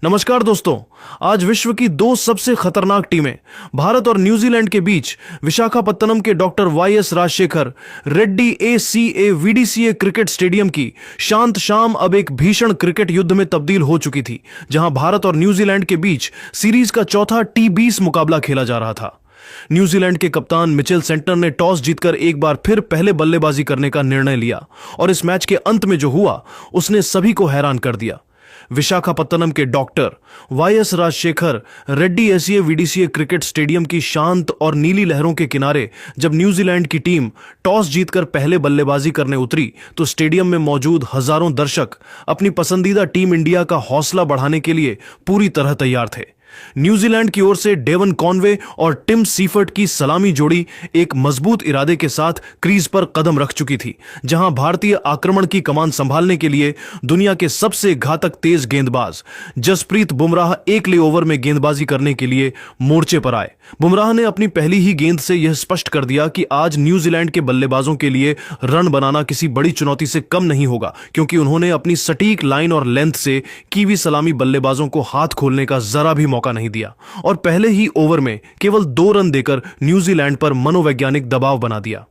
नमस्कार दोस्तों। आज विश्व की दो सबसे खतरनाक टीमें भारत और न्यूजीलैंड के बीच विशाखापत्तनम के doctor YS Rajasekhara Reddy VDCA cricket stadium की शांत शाम अब एक भीषण क्रिकेट युद्ध में तब्दील हो चुकी थी, जहां भारत और न्यूजीलैंड के बीच सीरीज का चौथा T20 मुकाबला खेला जा रहा था। न्यूजीलैंड के कप्तान मिचेल सेंटनर ने टॉस जीतकर एक बार फिर पहले बल्लेबाजी करने का निर्णय लिया और इस मैच के अंत में जो हुआ उसने सभी को हैरान कर दिया। विशाखापत्तनम के doctor YS Rajasekhara Reddy VDCA cricket stadium की शांत और नीली लहरों के किनारे जब न्यूजीलैंड की टीम टॉस जीतकर पहले बल्लेबाजी करने उतरी तो स्टेडियम में मौजूद हजारों दर्शक अपनी पसंदीदा टीम इंडिया का हौसला बढ़ाने के लिए पूरी तरह तैयार थे। न्यूजीलैंड की ओर से डेवन कॉनवे और टिम सीफर्ट की सलामी जोड़ी एक मजबूत इरादे के साथ क्रीज पर कदम रख चुकी थी, जहां भारतीय आक्रमण की कमान संभालने के लिए दुनिया के सबसे घातक तेज गेंदबाज जसप्रीत बुमराह एकले ओवर में गेंदबाजी करने के लिए मोर्चे पर आए। बुमराह ने अपनी पहली ही गेंद से यह स्पष्ट कर दिया कि आज न्यूजीलैंड के बल्लेबाजों के लिए रन बनाना किसी बड़ी चुनौती से कम नहीं होगा, क्योंकि उन्होंने अपनी सटीक लाइन और लेंथ से कीवी सलामी बल्लेबाजों को हाथ खोलने का जरा भी मौका नहीं दिया और पहले ही ओवर में केवल 2 रन देकर न्यूजीलैंड पर मनोवैज्ञानिक दबाव बना दिया।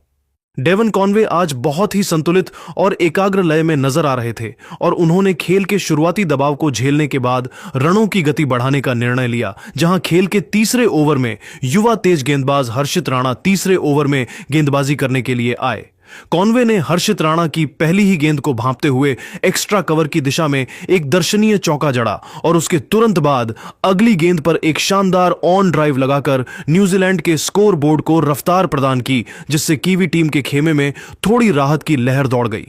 डेवन कॉनवे आज बहुत ही संतुलित और एकाग्र लय में नजर आ रहे थे और उन्होंने खेल के शुरुआती दबाव को झेलने के बाद रनों की गति बढ़ाने का निर्णय लिया, जहां खेल के तीसरे ओवर में युवा तेज गेंदबाज हर्षित राणा तीसरे ओवर में गेंदबाजी करने के लिए आए। कॉनवे ने हर्षित राणा की पहली ही गेंद को भांपते हुए एक्स्ट्रा कवर की दिशा में एक दर्शनीय चौका जड़ा और उसके तुरंत बाद अगली गेंद पर एक शानदार ऑन ड्राइव लगाकर न्यूजीलैंड के स्कोर बोर्ड को रफ्तार प्रदान की, जिससे कीवी टीम के खेमे में थोड़ी राहत की लहर दौड़ गई।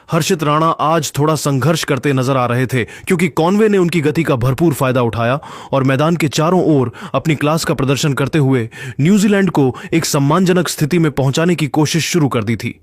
हर्षित राणा आज थोड़ा संघर्ष करते नजर आ रहे थे, क्योंकि कॉनवे ने उनकी गति का भरपूर फायदा उठाया और मैदान के चारों ओर अपनी क्लास का प्रदर्शन करते हुए न्यूजीलैंड को एक सम्मानजनक स्थिति में पहुंचाने की कोशिश शुरू कर दी थी।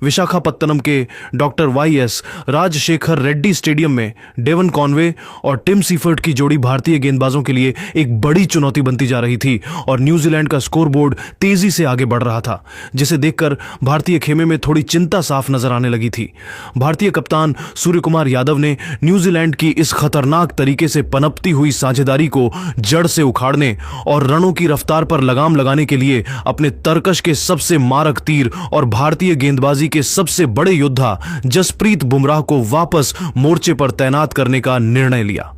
विशाखापत्तनम के doctor YS Rajasekhara Reddy stadium में डेवन कॉनवे और टिम सीफर्ट की जोड़ी भारतीय गेंदबाजों के लिए एक बड़ी चुनौती बनती जा रही थी और न्यूजीलैंड का स्कोरबोर्ड तेजी से आगे बढ़ रहा था, जिसे देखकर भारतीय खेमे में थोड़ी चिंता साफ नजर आने लगी थी। भारतीय कप्तान सूर्यकुमार यादव ने न्यूजीलैंड की इस खतरनाक तरीके से पनपती हुई साझेदारी को जड़ से उखाड़ने और रनों की रफ्तार पर लगाम लगाने के लिए अपने तरकश के सबसे मारक तीर और भारतीय गेंदबाज के सबसे बड़े योद्धा जसप्रीत बुमराह को वापस मोर्चे पर तैनात करने का निर्णय लिया।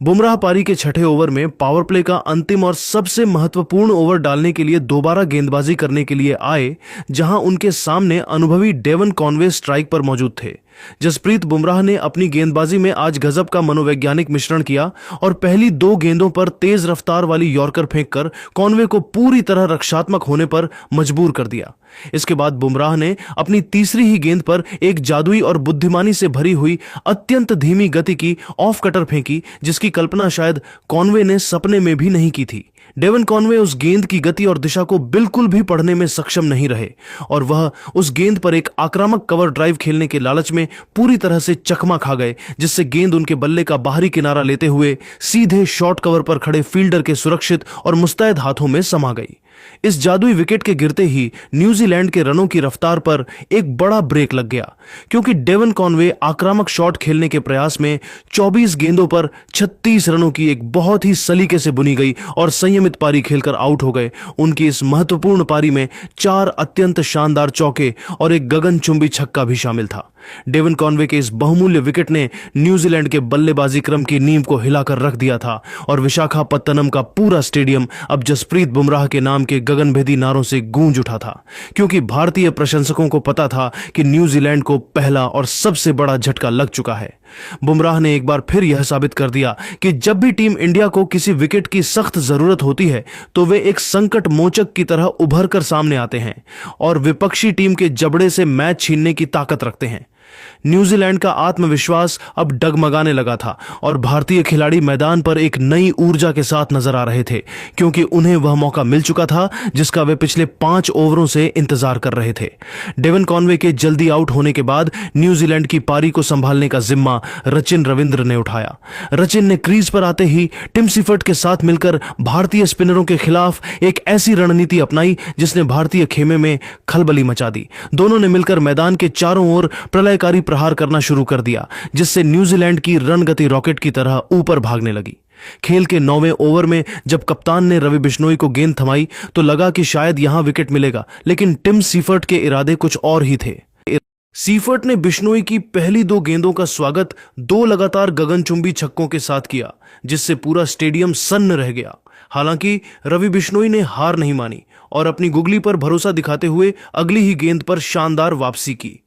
बुमराह पारी के छठे ओवर में पावर प्ले का अंतिम और सबसे महत्वपूर्ण ओवर डालने के लिए दोबारा गेंदबाजी करने के लिए आए, जहां उनके सामने अनुभवी डेवन कॉनवे स्ट्राइक पर मौजूद थे। जसप्रीत बुमराह ने अपनी गेंदबाजी में आज गजब का मनोवैज्ञानिक मिश्रण किया और पहली 2 गेंदों पर तेज रफ्तार वाली यॉर्कर फेंककर कॉनवे को पूरी तरह रक्षात्मक होने पर मजबूर कर दिया। इसके बाद बुमराह ने अपनी तीसरी ही गेंद पर एक जादुई और बुद्धिमानी से भरी हुई अत्यंत धीमी गति की ऑफ कटर फेंकी, जिसकी कल्पना शायद कॉनवे ने सपने में भी नहीं की थी। डेवन कॉनवे उस गेंद की गति और दिशा को बिल्कुल भी पढ़ने में सक्षम नहीं रहे और वह उस गेंद पर एक आक्रामक कवर ड्राइव खेलने के लालच में पूरी तरह से चकमा खा गए, जिससे गेंद उनके बल्ले का बाहरी किनारा लेते हुए सीधे शॉर्ट कवर पर खड़े फील्डर के सुरक्षित और मुस्तैद हाथों में समा गई। इस जादुई विकेट के गिरते ही न्यूजीलैंड के रनों की रफ्तार पर एक बड़ा ब्रेक लग गया, क्योंकि डेवन कॉनवे आक्रामक शॉट खेलने के प्रयास में 24 गेंदों पर 36 रनों की एक बहुत ही सलीके से बुनी गई और संयमित पारी खेलकर आउट हो गए। उनकी इस महत्वपूर्ण पारी में 4 अत्यंत शानदार चौके और एक गगनचुंबी छक्का भी शामिल था। डेवन कॉनवे के इस बहुमूल्य विकेट ने न्यूजीलैंड के बल्लेबाजी क्रम की नींव को हिलाकर रख दिया था और विशाखापत्तनम का पूरा स्टेडियम अब जसप्रीत बुमराह के नाम के गगनभेदी नारों से गूंज उठा था, क्योंकि भारतीय प्रशंसकों को पता था कि न्यूजीलैंड को पहला और सबसे बड़ा झटका लग चुका है। बुमराह ने एक बार फिर यह साबित कर दिया कि जब भी टीम इंडिया को किसी विकेट की सख्त जरूरत होती है तो वे एक संकट मोचक की तरह उभर कर सामने आते हैं और विपक्षी टीम के जबड़े से मैच छीनने की ताकत रखते हैं। न्यूजीलैंड का आत्मविश्वास अब डगमगाने लगा था और भारतीय खिलाड़ी मैदान पर एक नई ऊर्जा के साथ नजर आ रहे थे, क्योंकि उन्हें वह मौका मिल चुका था जिसका वे पिछले 5 ओवरों से इंतजार कर रहे थे। डेवन कॉनवे के जल्दी आउट होने के बाद न्यूजीलैंड की पारी को संभालने का जिम्मा रचिन रविंद्र ने उठाया। रचिन ने क्रीज पर आते ही टिम सीफर्ट के साथ मिलकर भारतीय स्पिनरों के खिलाफ एक ऐसी रणनीति अपनाई जिसने भारतीय खेमे में खलबली मचा दी। दोनों ने मिलकर मैदान के चारों ओर प्रलय अपायकारी प्रहार करना शुरू कर दिया, जिससे न्यूजीलैंड की रन गति रॉकेट की तरह ऊपर भागने लगी। खेल के 9वें ओवर में जब कप्तान ने रवि बिश्नोई को गेंद थमाई तो लगा कि शायद यहां विकेट मिलेगा, लेकिन टिम सीफर्ट के इरादे कुछ और ही थे। सीफर्ट ने बिश्नोई की पहली 2 गेंदों का स्वागत 2 लगातार गगनचुंबी छक्कों के साथ किया, जिससे पूरा स्टेडियम सन्न रह गया। हालांकि रवि बिश्नोई ने हार नहीं मानी और अपनी गुगली पर भरोसा दिखाते हुए अगली ही गेंद पर शानदार वापसी की।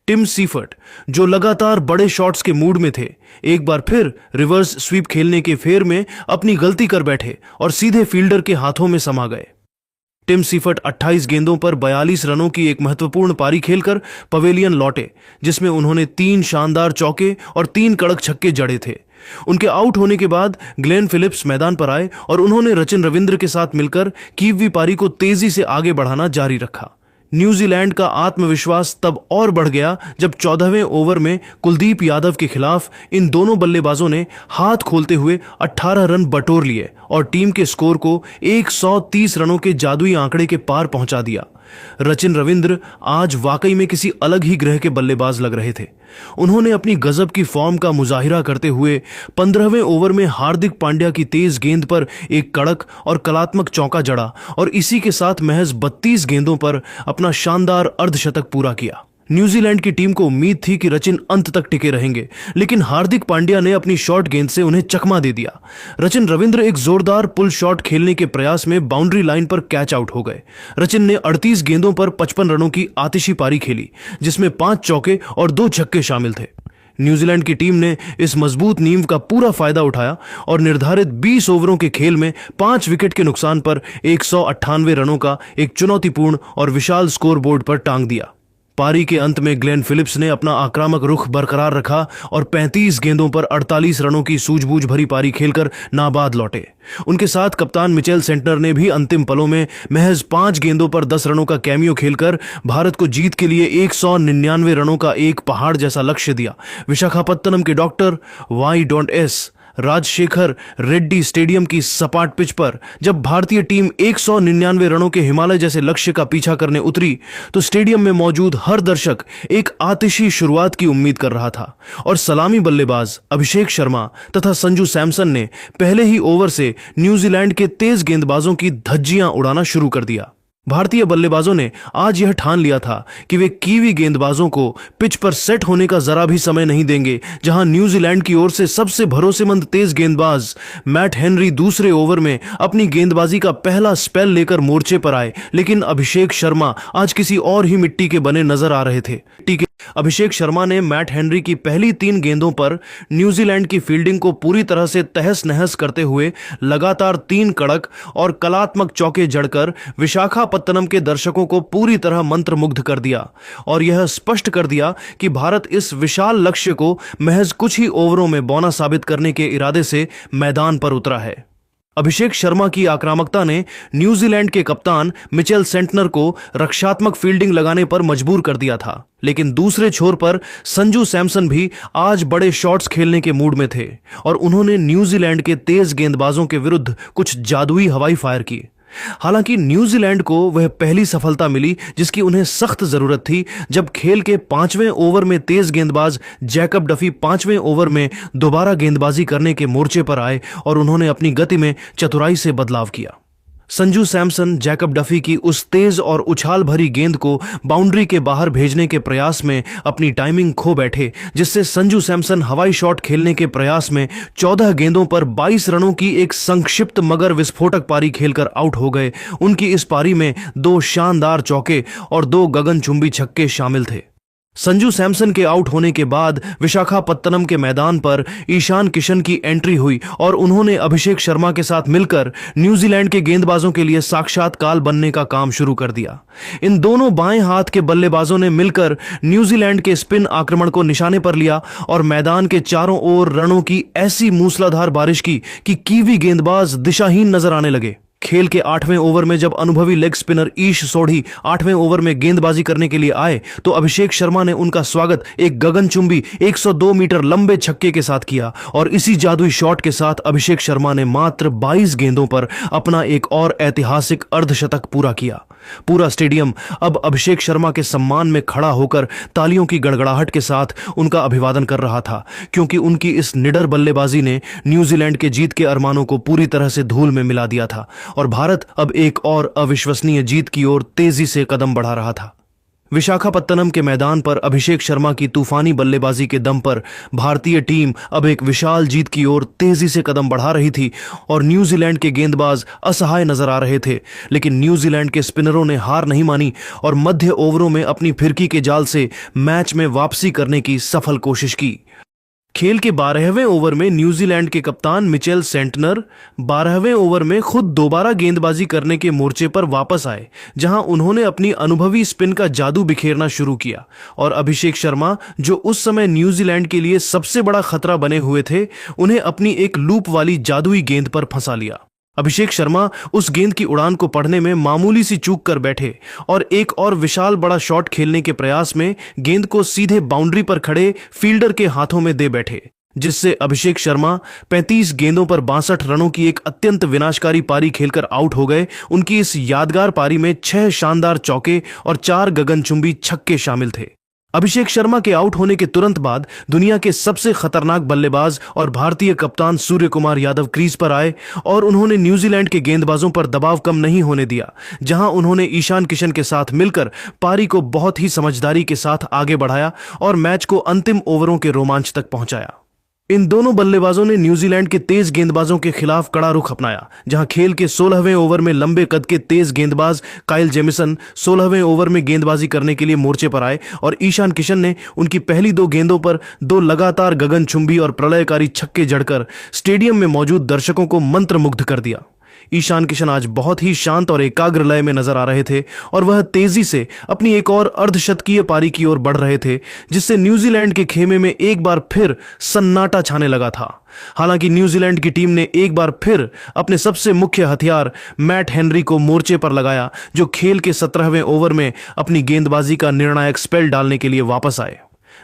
टिम सीफर्ट, जो लगातार बड़े शॉट्स के मूड में थे, एक बार फिर रिवर्स स्वीप खेलने के फेर में अपनी गलती कर बैठे और सीधे फील्डर के हाथों में समा गए। टिम सीफर्ट 28 गेंदों पर 42 रनों की एक महत्वपूर्ण पारी खेलकर पवेलियन लौटे, जिसमें उन्होंने 3 शानदार चौके और 3 कड़क छक्के जड़े थे। उनके आउट होने के बाद ग्लेन फिलिप्स मैदान पर आए और उन्होंने रचिन रविंद्र के साथ मिलकर कीवी पारी को तेजी से आगे बढ़ाना जारी रखा। न्यूजीलैंड का आत्मविश्वास तब और बढ़ गया जब 14वें ओवर में कुलदीप यादव के खिलाफ इन दोनों बल्लेबाजों ने हाथ खोलते हुए 18 रन बटोर लिए और टीम के स्कोर को 130 रनों के जादुई आंकड़े के पार पहुंचा दिया। रचिन रविंद्र आज वाकई में किसी अलग ही ग्रह के बल्लेबाज लग रहे थे। उन्होंने अपनी गजब की फॉर्म का मुजाहिरा करते हुए 15वें ओवर में हार्दिक पांड्या की तेज गेंद पर एक कड़क और कलात्मक चौका जड़ा और इसी के साथ महज 32 गेंदों पर अपना शानदार अर्धशतक पूरा किया। न्यूजीलैंड की टीम को उम्मीद थी कि रचिन अंत तक टिके रहेंगे, लेकिन हार्दिक पांड्या ने अपनी शॉर्ट गेंद से उन्हें चकमा दे दिया। रचिन रविंद्र एक जोरदार पुल शॉट खेलने के प्रयास में बाउंड्री लाइन पर कैच आउट हो गए। रचिन ने 38 गेंदों पर 55 रनों की आतिशी पारी खेली, जिसमें 5 चौके और 2 छक्के शामिल थे। न्यूजीलैंड की टीम ने इस मजबूत नींव का पूरा फायदा उठाया और निर्धारित 20 ओवरों के खेल में 5 विकेट के नुकसान पर 198 रनों का एक चुनौतीपूर्ण और विशाल स्कोर बोर्ड पर टांग दिया। पारी के अंत में ग्लेन फिलिप्स ने अपना आक्रामक रुख बरकरार रखा और 35 गेंदों पर 48 रनों की सूझबूझ भरी पारी खेलकर नाबाद लौटे। उनके साथ कप्तान मिचेल सेंटनर ने भी अंतिम पलों में महज 5 गेंदों पर 10 रनों का कैमियो खेलकर भारत को जीत के लिए 199 रनों का एक पहाड़ जैसा लक्ष्य दिया। विशाखापत्तनम के doctor Y.S. Rajshekhar Reddy stadium की सपाट पिच पर जब भारतीय टीम 199 रनों के हिमालय जैसे लक्ष्य का पीछा करने उतरी तो स्टेडियम में मौजूद हर दर्शक एक आतिशी शुरुआत की उम्मीद कर रहा था और सलामी बल्लेबाज अभिषेक शर्मा तथा संजू सैमसन ने पहले ही ओवर से न्यूजीलैंड के तेज गेंदबाजों की धज्जियां उड़ाना शुरू कर दिया। भारतीय बल्लेबाजों ने आज यह ठान लिया था कि वे कीवी गेंदबाजों को पिच पर सेट होने का जरा भी समय नहीं देंगे, जहां न्यूजीलैंड की ओर से सबसे भरोसेमंद तेज गेंदबाज मैट हेनरी दूसरे ओवर में अपनी गेंदबाजी का पहला स्पेल लेकर मोर्चे पर आए, लेकिन अभिषेक शर्मा आज किसी और ही मिट्टी के बने नजर आ रहे थे। अभिषेक शर्मा ने मैट हेनरी की पहली 3 गेंदों पर न्यूजीलैंड की फील्डिंग को पूरी तरह से तहस नहस करते हुए लगातार 3 कड़क और कलात्मक चौके जड़कर विशाखापत्तनम के दर्शकों को पूरी तरह मंत्रमुग्ध कर दिया और यह स्पष्ट कर दिया कि भारत इस विशाल लक्ष्य को महज कुछ ही ओवरों में बौना साबित करने के इरादे से मैदान पर उतरा है। अभिषेक शर्मा की आक्रामकता ने न्यूजीलैंड के कप्तान मिचेल सेंटनर को रक्षात्मक फील्डिंग लगाने पर मजबूर कर दिया था, लेकिन दूसरे छोर पर संजू सैमसन भी आज बड़े शॉट्स खेलने के मूड में थे और उन्होंने न्यूजीलैंड के तेज गेंदबाजों के विरुद्ध कुछ जादुई हवाई फायर की। हालांकि न्यूजीलैंड को वह पहली सफलता मिली जिसकी उन्हें सख्त जरूरत थी, जब खेल के 5वें ओवर में तेज गेंदबाज जैकब डफी 5वें ओवर में दोबारा गेंदबाजी करने के मोर्चे पर आए और उन्होंने अपनी गति में चतुराई से बदलाव किया। संजू सैमसन जैकब डफी की उस तेज और उछाल भरी गेंद को बाउंड्री के बाहर भेजने के प्रयास में अपनी टाइमिंग खो बैठे, जिससे संजू सैमसन हवाई शॉट खेलने के प्रयास में 14 गेंदों पर 22 रनों की एक संक्षिप्त मगर विस्फोटक पारी खेलकर आउट हो गए। उनकी इस पारी में 2 शानदार चौके और 2 गगनचुंबी छक्के शामिल थे। संजू सैमसन के आउट होने के बाद विशाखापत्तनम के मैदान पर ईशान किशन की एंट्री हुई और उन्होंने अभिषेक शर्मा के साथ मिलकर न्यूजीलैंड के गेंदबाजों के लिए साक्षात काल बनने का काम शुरू कर दिया। इन दोनों बाएं हाथ के बल्लेबाजों ने मिलकर न्यूजीलैंड के स्पिन आक्रमण को निशाने पर लिया और मैदान के चारों ओर रनों की ऐसी मूसलाधार बारिश की कि कीवी गेंदबाज दिशाहीन नजर आने लगे। खेल के 8वें ओवर में जब अनुभवी लेग स्पिनर ईश सोढ़ी 8वें ओवर में गेंदबाजी करने के लिए आए तो अभिषेक शर्मा ने उनका स्वागत एक गगनचुंबी 102 मीटर लंबे छक्के के साथ किया और इसी जादुई शॉट के साथ अभिषेक शर्मा ने मात्र 22 गेंदों पर अपना एक और ऐतिहासिक अर्धशतक पूरा किया। पूरा स्टेडियम अब अभिषेक शर्मा के सम्मान में खड़ा होकर तालियों की गड़गड़ाहट के साथ उनका अभिवादन कर रहा था, क्योंकि उनकी इस निडर बल्लेबाजी ने न्यूजीलैंड के जीत के अरमानों को पूरी तरह से धूल में मिला दिया था और भारत अब एक और अविश्वसनीय जीत की ओर तेजी से कदम बढ़ा रहा था। विशाखापत्तनम के मैदान पर अभिषेक शर्मा की तूफानी बल्लेबाजी के दम पर भारतीय टीम अब एक विशाल जीत की ओर तेजी से कदम बढ़ा रही थी और न्यूजीलैंड के गेंदबाज असहाय नजर आ रहे थे। लेकिन न्यूजीलैंड के स्पिनरों ने हार नहीं मानी और मध्य ओवरों में अपनी फिरकी के जाल से मैच में वापसी करने की सफल कोशिश की। खेल के 12वें ओवर में न्यूजीलैंड के कप्तान मिचेल सेंटनर 12वें ओवर में खुद दोबारा गेंदबाजी करने के मोर्चे पर वापस आए, जहां उन्होंने अपनी अनुभवी स्पिन का जादू बिखेरना शुरू किया और अभिषेक शर्मा, जो उस समय न्यूजीलैंड के लिए सबसे बड़ा खतरा बने हुए थे, उन्हें अपनी एक लूप वाली जादुई गेंद पर फंसा लिया। अभिषेक शर्मा उस गेंद की उड़ान को पढ़ने में मामूली सी चूक कर बैठे और एक और विशाल बड़ा शॉट खेलने के प्रयास में गेंद को सीधे बाउंड्री पर खड़े फील्डर के हाथों में दे बैठे, जिससे अभिषेक शर्मा 35 गेंदों पर 62 रनों की एक अत्यंत विनाशकारी पारी खेलकर आउट हो गए। उनकी इस यादगार पारी में 6 शानदार चौके और 4 गगनचुंबी छक्के शामिल थे। अभिषेक शर्मा के आउट होने के तुरंत बाद दुनिया के सबसे खतरनाक बल्लेबाज और भारतीय कप्तान सूर्य कुमार यादव क्रीज पर आए और उन्होंने न्यूजीलैंड के गेंदबाजों पर दबाव कम नहीं होने दिया, जहां उन्होंने ईशान किशन के साथ मिलकर पारी को बहुत ही समझदारी के साथ आगे बढ़ाया और मैच को अंतिम ओवरों के रोमांच तक पहुंचाया। इन दोनों बल्लेबाजों ने न्यूजीलैंड के तेज गेंदबाजों के खिलाफ कड़ा रुख अपनाया, जहां खेल के 16वें ओवर में लंबे कद के तेज गेंदबाज काइल जेमिसन 16वें ओवर में गेंदबाजी करने के लिए मोर्चे पर आए और ईशान किशन ने उनकी पहली 2 गेंदों पर 2 लगातार गगनचुंबी और प्रलयकारी छक्के जड़कर स्टेडियम में मौजूद दर्शकों को मंत्रमुग्ध कर दिया। ईशान किशन आज बहुत ही शांत और एकाग्र लय में नजर आ रहे थे और वह तेजी से अपनी एक और अर्धशतकीय पारी की ओर बढ़ रहे थे, जिससे न्यूजीलैंड के खेमे में एक बार फिर सन्नाटा छाने लगा था। हालांकि न्यूजीलैंड की टीम ने एक बार फिर अपने सबसे मुख्य हथियार मैट हेनरी को मोर्चे पर लगाया, जो खेल के 17वें ओवर में अपनी गेंदबाजी का निर्णायक स्पेल डालने के लिए वापस आए।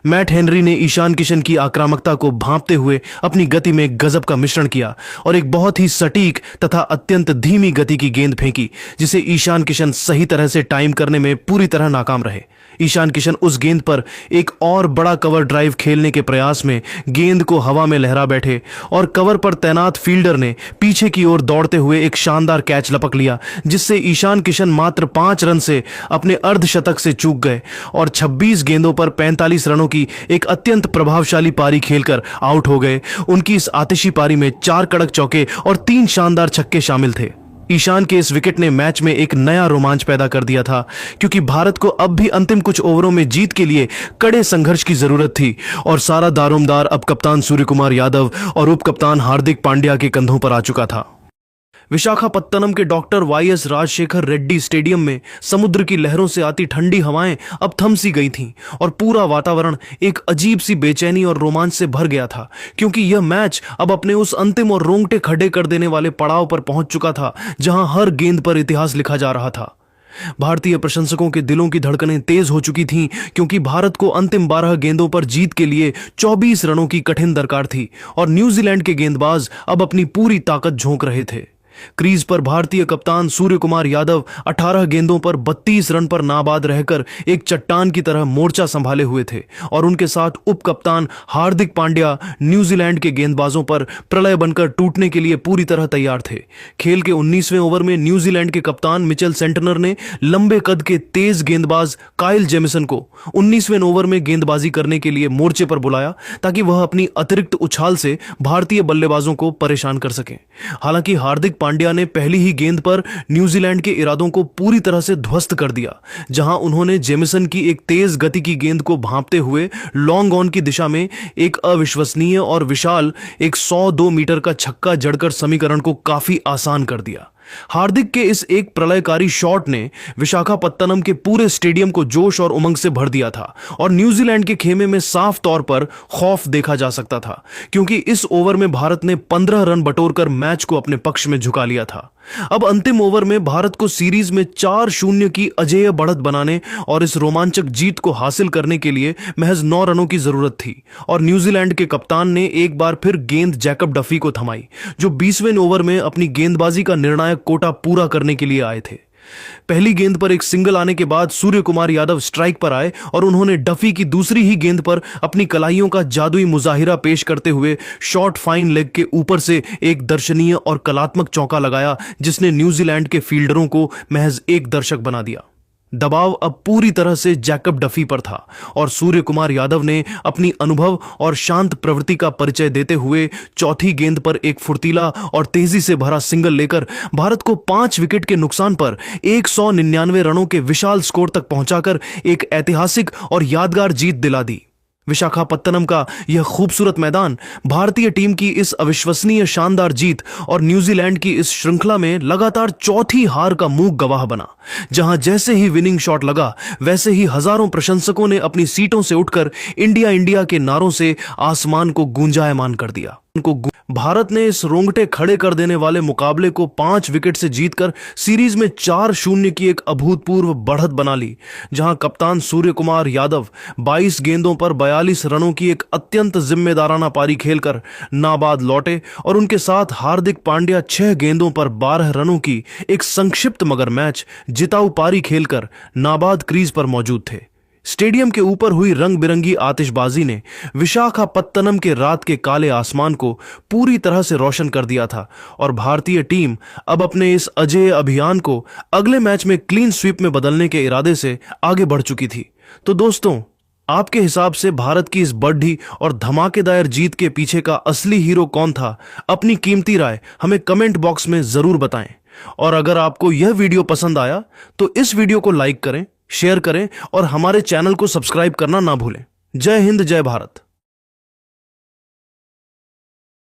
मैट हेनरी ने ईशान किशन की आक्रामकता को भांपते हुए अपनी गति में गजब का मिश्रण किया और एक बहुत ही सटीक तथा अत्यंत धीमी गति की गेंद फेंकी, जिसे ईशान किशन सही तरह से टाइम करने में पूरी तरह नाकाम रहे। ईशान किशन उस गेंद पर एक और बड़ा कवर ड्राइव खेलने के प्रयास में गेंद को हवा में लहरा बैठे और कवर पर तैनात फील्डर ने पीछे की ओर दौड़ते हुए एक शानदार कैच लपक लिया, जिससे ईशान किशन मात्र 5 रन से अपने अर्धशतक से चूक गए और 26 गेंदों पर 45 रनों की एक अत्यंत प्रभावशाली पारी खेलकर आउट हो गए। उनकी इस आतिशी पारी में 4 कड़क चौके और 3 शानदार छक्के शामिल थे। ईशान के इस विकेट ने मैच में एक नया रोमांच पैदा कर दिया था, क्योंकि भारत को अब भी अंतिम कुछ ओवरों में जीत के लिए कड़े संघर्ष की जरूरत थी और सारा दारोमदार अब कप्तान सूर्य कुमार यादव और उप कप्तान हार्दिक पांड्या के कंधों पर आ चुका था। विशाखापत्तनम के doctor YS Rajasekhara Reddy stadium में समुद्र की लहरों से आती ठंडी हवाएं अब थम सी गई थीं और पूरा वातावरण एक अजीब सी बेचैनी और रोमांच से भर गया था, क्योंकि यह मैच अब अपने उस अंतिम और रोंगटे खड़े कर देने वाले पड़ाव पर पहुंच चुका था, जहां हर गेंद पर इतिहास लिखा जा रहा था। भारतीय प्रशंसकों के दिलों की धड़कनें तेज हो चुकी थीं, क्योंकि भारत को अंतिम 12 गेंदों पर जीत के लिए 24 रनों की कठिन दरकार थी और न्यूजीलैंड के गेंदबाज अब अपनी पूरी ताकत झोंक रहे थे। क्रीज पर भारतीय कप्तान सूर्य कुमार यादव 18 गेंदों पर 32 रन पर नाबाद रहकर एक चट्टान की तरह मोर्चा संभाले हुए थे और उनके साथ उप कप्तान हार्दिक पांड्या न्यूजीलैंड के गेंदबाजों पर प्रलय बनकर टूटने के लिए पूरी तरह तैयार थे। खेल के 19वें ओवर में न्यूजीलैंड के कप्तान मिचेल सेंटनर ने लंबे कद के तेज गेंदबाज काइल जेमिसन को 19वें ओवर में गेंदबाजी करने के लिए मोर्चे पर बुलाया, ताकि वह अपनी अतिरिक्त उछाल से भारतीय बल्लेबाजों को परेशान कर सकें। हालांकि हार्दिक पांड्या ने पहली ही गेंद पर न्यूजीलैंड के इरादों को पूरी तरह से ध्वस्त कर दिया, जहां उन्होंने जेमिसन की एक तेज गति की गेंद को भांपते हुए लॉन्ग ऑन की दिशा में एक अविश्वसनीय और विशाल 102 मीटर का छक्का जड़कर समीकरण को काफी आसान कर दिया। हार्दिक के इस एक प्रलयकारी शॉट ने विशाखापत्तनम के पूरे स्टेडियम को जोश और उमंग से भर दिया था और न्यूजीलैंड के खेमे में साफ तौर पर खौफ देखा जा सकता था, क्योंकि इस ओवर में भारत ने 15 रन बटोरकर मैच को अपने पक्ष में झुका लिया था। अब अंतिम ओवर में भारत को सीरीज में 4-0 की अजेय बढ़त बनाने और इस रोमांचक जीत को हासिल करने के लिए महज 9 रनों की जरूरत थी और न्यूजीलैंड के कप्तान ने एक बार फिर गेंद जैकब डफी को थमाई, जो 20वें ओवर में अपनी गेंदबाजी का निर्णायक कोटा पूरा करने के लिए आए थे। पहली गेंद पर एक सिंगल आने के बाद सूर्य कुमार यादव स्ट्राइक पर आए और उन्होंने डफी की दूसरी ही गेंद पर अपनी कलाइयों का जादुई मुजाहिरा पेश करते हुए शॉर्ट फाइन लेग के ऊपर से एक दर्शनीय और कलात्मक चौका लगाया, जिसने न्यूजीलैंड के फील्डरों को महज एक दर्शक बना दिया। दबाव अब पूरी तरह से जैकब डफी पर था और सूर्य कुमार यादव ने अपनी अनुभव और शांत प्रवृत्ति का परिचय देते हुए चौथी गेंद पर एक फुर्तीला और तेजी से भरा सिंगल लेकर भारत को 5 विकेट के नुकसान पर 199 रनों के विशाल स्कोर तक पहुंचाकर एक ऐतिहासिक और यादगार जीत दिला दी। विशाखापत्तनम का यह खूबसूरत मैदान भारतीय टीम की इस अविश्वसनीय शानदार जीत और न्यूजीलैंड की इस श्रृंखला में लगातार चौथी हार का मूक गवाह बना, जहां जैसे ही विनिंग शॉट लगा वैसे ही हजारों प्रशंसकों ने अपनी सीटों से उठकर इंडिया इंडिया के नारों से आसमान को गूंजायमान कर दिया। भारत ने इस रोंगटे खड़े कर देने वाले मुकाबले को 5 विकेट से जीतकर सीरीज में 4-0 की एक अभूतपूर्व बढ़त बना ली, जहां कप्तान सूर्य कुमार यादव 22 गेंदों पर 42 रनों की एक अत्यंत जिम्मेदाराना पारी खेलकर नाबाद लौटे और उनके साथ हार्दिक पांड्या 6 गेंदों पर 12 रनों की एक संक्षिप्त मगर मैच जिताऊ पारी खेलकर नाबाद क्रीज पर मौजूद थे। स्टेडियम के ऊपर हुई रंग बिरंगी आतिशबाजी ने विशाखापत्तनम के रात के काले आसमान को पूरी तरह से रोशन कर दिया था और भारतीय टीम अब अपने इस अजेय अभियान को अगले मैच में क्लीन स्वीप में बदलने के इरादे से आगे बढ़ चुकी थी। तो दोस्तों, आपके हिसाब से भारत की इस बढ़ी और धमाकेदार जीत के पीछे का असली हीरो कौन था? अपनी कीमती राय हमें कमेंट बॉक्स में जरूर बताएं। और अगर आपको यह वीडियो पसंद आया तो इस वीडियो को लाइक करें, शेयर करें और हमारे चैनल को सब्सक्राइब करना ना भूलें। जय हिंद, जय भारत।